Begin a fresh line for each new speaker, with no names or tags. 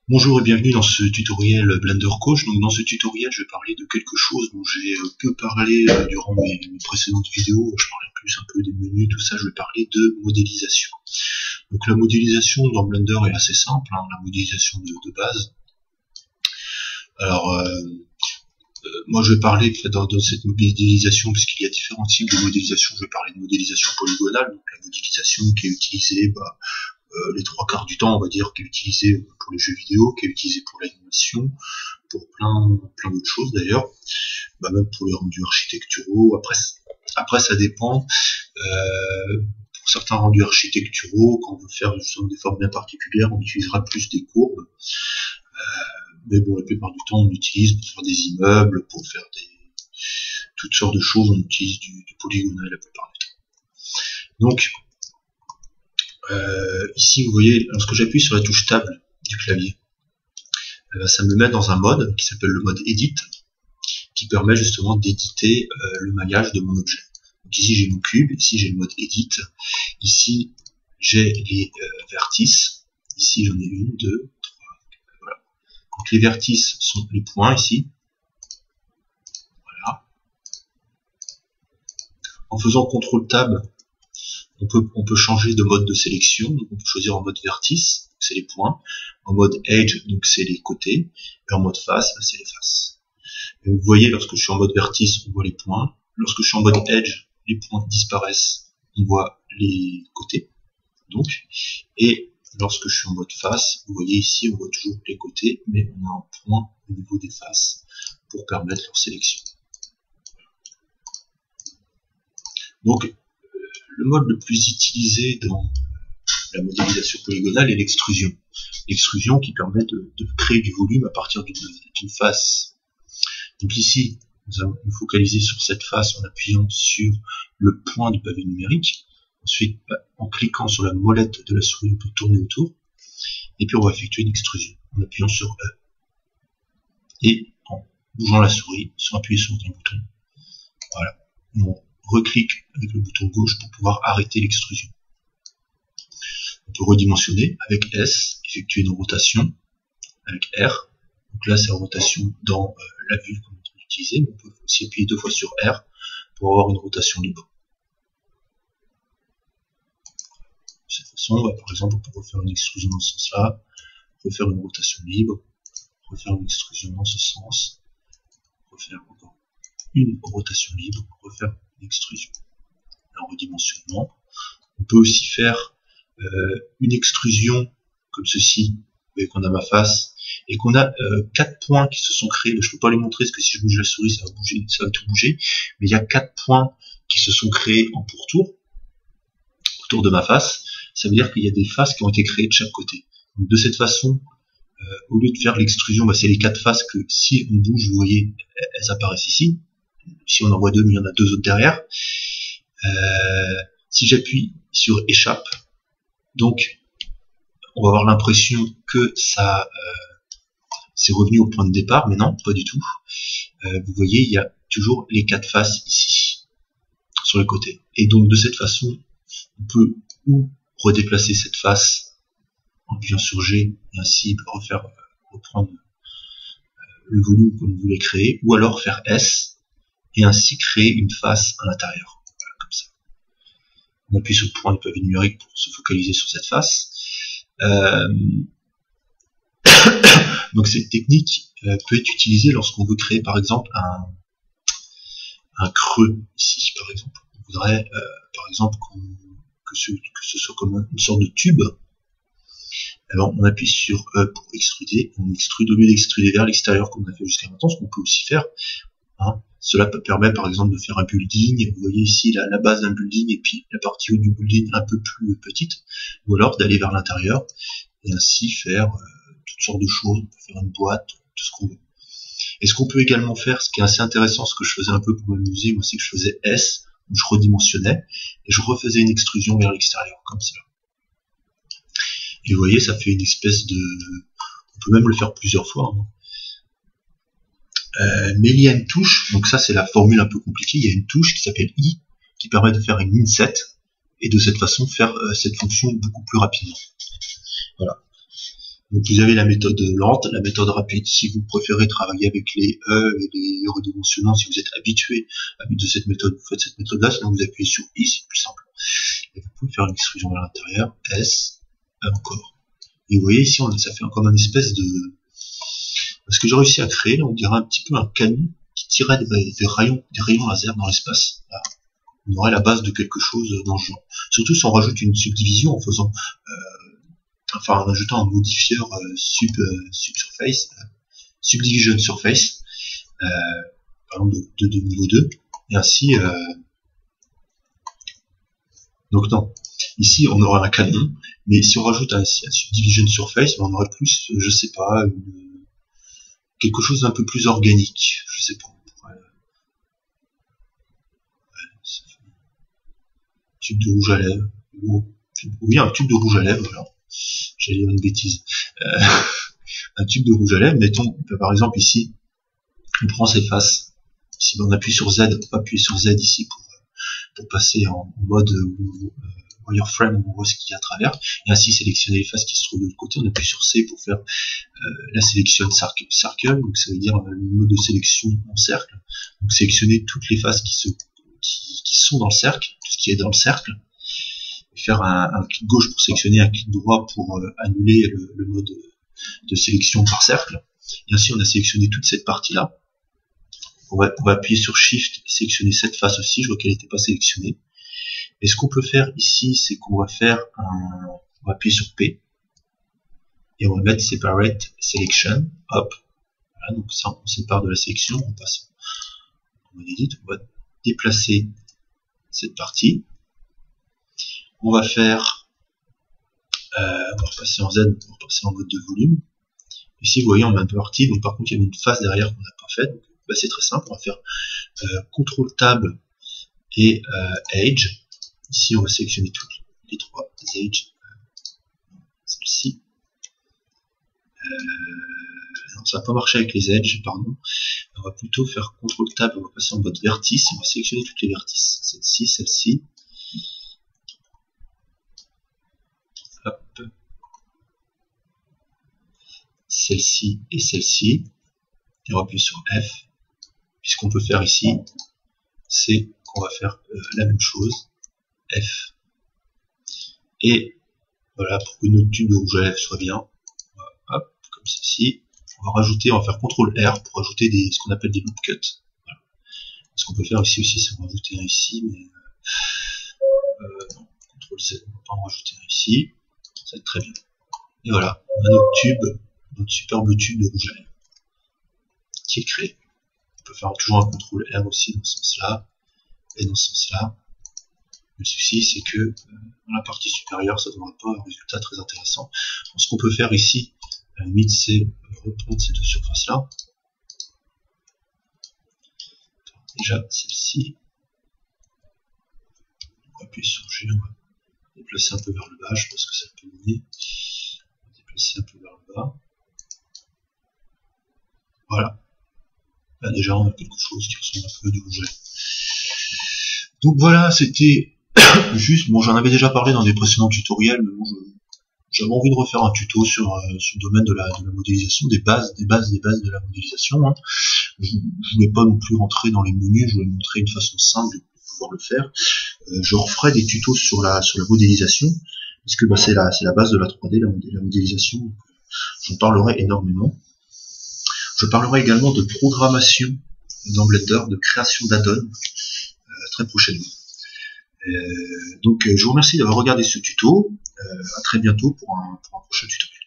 Bonjour et bienvenue dans ce tutoriel Blender Coach. Donc dans ce tutoriel, je vais parler de quelque chose dont j'ai peu parlé durant mes précédentes vidéos. Je parlais plus un peu des menus, tout ça. Je vais parler de modélisation. Donc la modélisation dans Blender est assez simple, hein, la modélisation de base. Alors moi je vais parler dans cette modélisation, puisqu'il y a différents types de modélisation. Je vais parler de modélisation polygonale, donc la modélisation qui est utilisée les trois quarts du temps, on va dire, qui est utilisé pour les jeux vidéo, qui est utilisé pour l'animation, pour plein d'autres choses d'ailleurs, même pour les rendus architecturaux. Après ça dépend. Pour certains rendus architecturaux, quand on veut faire justement des formes bien particulières, on utilisera plus des courbes. Mais bon, la plupart du temps, on utilise pour faire des immeubles, pour faire toutes sortes de choses, on utilise du polygonal la plupart du temps. Donc, ici vous voyez, lorsque j'appuie sur la touche Tab du clavier, ça me met dans un mode qui s'appelle le mode Edit, qui permet justement d'éditer le maillage de mon objet. Donc ici j'ai mon cube, ici j'ai le mode Edit, ici j'ai les vertices, ici j'en ai une, deux, trois, voilà. Donc les vertices sont les points ici, voilà. En faisant CTRL Tab, on peut changer de mode de sélection, donc on peut choisir en mode vertice, c'est les points, en mode edge, donc c'est les côtés, et en mode face, c'est les faces. Et vous voyez, lorsque je suis en mode vertice, on voit les points, lorsque je suis en mode edge, les points disparaissent, on voit les côtés, donc, et lorsque je suis en mode face, vous voyez ici, on voit toujours les côtés, mais on a un point au niveau des faces pour permettre leur sélection. Donc, le mode le plus utilisé dans la modélisation polygonale est l'extrusion. L'extrusion qui permet de créer du volume à partir d'une face. Donc ici, nous allons nous focaliser sur cette face en appuyant sur le point du pavé numérique. Ensuite, en cliquant sur la molette de la souris, on peut tourner autour. Et puis on va effectuer une extrusion en appuyant sur E. Et en bougeant la souris, sans appuyer sur aucun bouton. Voilà. On reclique avec le bouton gauche pour pouvoir arrêter l'extrusion. On peut redimensionner avec S, effectuer une rotation avec R. Donc là, c'est la rotation dans la vue qu'on est en train d'utiliser. On peut aussi appuyer deux fois sur R pour avoir une rotation libre. De cette façon, par exemple, on peut refaire une extrusion dans ce sens-là, refaire une rotation libre, refaire une extrusion dans ce sens, refaire encore une rotation libre, refaire une extrusion. En redimensionnement, on peut aussi faire une extrusion comme ceci, vous voyez qu'on a ma face, et qu'on a 4 points qui se sont créés. Je ne peux pas les montrer parce que si je bouge la souris, ça va tout bouger, mais il y a 4 points qui se sont créés en pourtour, autour de ma face. Ça veut dire qu'il y a des faces qui ont été créées de chaque côté. Donc de cette façon, au lieu de faire l'extrusion, c'est les 4 faces que si on bouge, vous voyez, elles apparaissent ici. Si on en voit 2, mais il y en a 2 autres derrière. Si j'appuie sur échappe, donc on va avoir l'impression que ça c'est revenu au point de départ, mais non, pas du tout. Vous voyez, il y a toujours les 4 faces ici, sur le côté. Et donc de cette façon, on peut ou redéplacer cette face en appuyant sur G, et ainsi reprendre le volume que l'on voulait créer, ou alors faire S, et ainsi créer une face à l'intérieur. Voilà, comme ça. On appuie sur le point du pavé numérique pour se focaliser sur cette face. Donc cette technique peut être utilisée lorsqu'on veut créer par exemple un creux ici, par exemple. On voudrait par exemple que ce soit comme une sorte de tube. Alors on appuie sur E pour extruder, on extrude au lieu d'extruder vers l'extérieur comme on a fait jusqu'à maintenant, ce qu'on peut aussi faire. Cela permet par exemple de faire un building, vous voyez ici la base d'un building et puis la partie haute du building un peu plus petite, ou alors d'aller vers l'intérieur et ainsi faire toutes sortes de choses, on peut faire une boîte, tout ce qu'on veut. Et ce qu'on peut également faire, ce qui est assez intéressant, ce que je faisais un peu pour m'amuser, moi c'est que je faisais S, où je redimensionnais, et je refaisais une extrusion vers l'extérieur, comme cela. Et vous voyez, ça fait une espèce de... On peut même le faire plusieurs fois, mais il y a une touche, donc ça c'est la formule un peu compliquée, il y a une touche qui s'appelle I, qui permet de faire une inset, et de cette façon faire cette fonction beaucoup plus rapidement. Voilà. Donc vous avez la méthode lente, la méthode rapide. Si vous préférez travailler avec les E et les redimensionnants, si vous êtes habitué de cette méthode, vous faites cette méthode-là. Sinon vous appuyez sur I, c'est plus simple. Et vous pouvez faire une extrusion vers l'intérieur, S, encore. Et vous voyez ici, ça fait comme une espèce de... Ce que j'ai réussi à créer, on dirait un petit peu un canon qui tirait des rayons laser dans l'espace. On aurait la base de quelque chose dans ce genre. Surtout si on rajoute une subdivision en faisant... en ajoutant un modifieur subsurface, subdivision surface, par exemple de niveau 2, et ainsi, donc non, ici on aura un canon, mais si on rajoute un subdivision surface, on aurait plus, je sais pas, quelque chose d'un peu plus organique, je sais pas, tube de rouge à lèvres, oui, un tube de rouge à lèvres, voilà. J'allais dire une bêtise. Un tube de rouge à lèvres, mettons, par exemple ici, on prend ses faces. Ici, on appuie sur Z, on va appuyer sur Z ici pour passer en mode wireframe, on voit ce qu'il y a à travers, et ainsi sélectionner les faces qui se trouvent de l'autre côté. On appuie sur C pour faire la sélection circle, donc ça veut dire le mode de sélection en cercle. Donc sélectionner toutes les faces qui sont dans le cercle, tout ce qui est dans le cercle. Faire un clic gauche pour sélectionner, un clic droit pour annuler le mode de sélection par cercle. Et ainsi on a sélectionné toute cette partie là. On va appuyer sur Shift et sélectionner cette face aussi, je vois qu'elle n'était pas sélectionnée. Et ce qu'on peut faire ici, c'est qu'on va on va appuyer sur P et on va mettre Separate Selection, hop, voilà, donc ça on sépare de la sélection, on passe en mode Edit, on va déplacer cette partie. On va faire, on va repasser en Z, on va repasser en mode de volume. Ici, vous voyez, on a une partie, donc par contre, il y a une phase derrière qu'on n'a pas faite. C'est très simple, on va faire CTRL Tab et Edge. Ici, on va sélectionner toutes les trois Edge. Celle-ci. Non, ça va pas marcher avec les Edge, pardon. On va plutôt faire CTRL Tab, on va passer en mode vertice, on va sélectionner toutes les vertices. Celle-ci, celle-ci. Celle-ci et celle-ci, et on va appuyer sur F. Puis ce qu'on peut faire ici, c'est qu'on va faire la même chose, F. Et voilà, pour que notre tube de rouge à lèvres soit bien, hop, comme ceci, on va rajouter, on va faire CTRL R pour ajouter ce qu'on appelle des loop cuts. Voilà. Ce qu'on peut faire ici aussi, c'est en rajouter un ici, mais non, CTRL Z, on ne va pas en rajouter un ici, ça va être très bien. Et voilà, on a notre tube, notre superbe tube de rouge à lèvres qui est créé. On peut faire toujours un CTRL R aussi dans ce sens-là et dans ce sens-là. Le souci, c'est que dans la partie supérieure, ça ne donnera pas un résultat très intéressant. Donc, ce qu'on peut faire ici, à la limite, c'est reprendre ces deux surfaces-là. Déjà, celle-ci. On va appuyer sur G, on va déplacer un peu vers le bas, je pense que ça peut mener. On va déplacer un peu vers le bas. Voilà. Là, déjà, on a quelque chose qui ressemble un peu du rouge à lèvres. Donc voilà, c'était juste, bon, j'en avais déjà parlé dans des précédents tutoriels, mais bon, j'avais envie de refaire un tuto sur le domaine de la modélisation, des bases de la modélisation. Hein. Je voulais pas non plus rentrer dans les menus, je voulais montrer une façon simple de pouvoir le faire. Je referai des tutos sur la modélisation, parce que bah, c'est la base de la 3D, la modélisation. Donc, j'en parlerai énormément. Je parlerai également de programmation dans Blender, de création d'add-ons très prochainement. Donc je vous remercie d'avoir regardé ce tuto. À très bientôt pour un prochain tutoriel.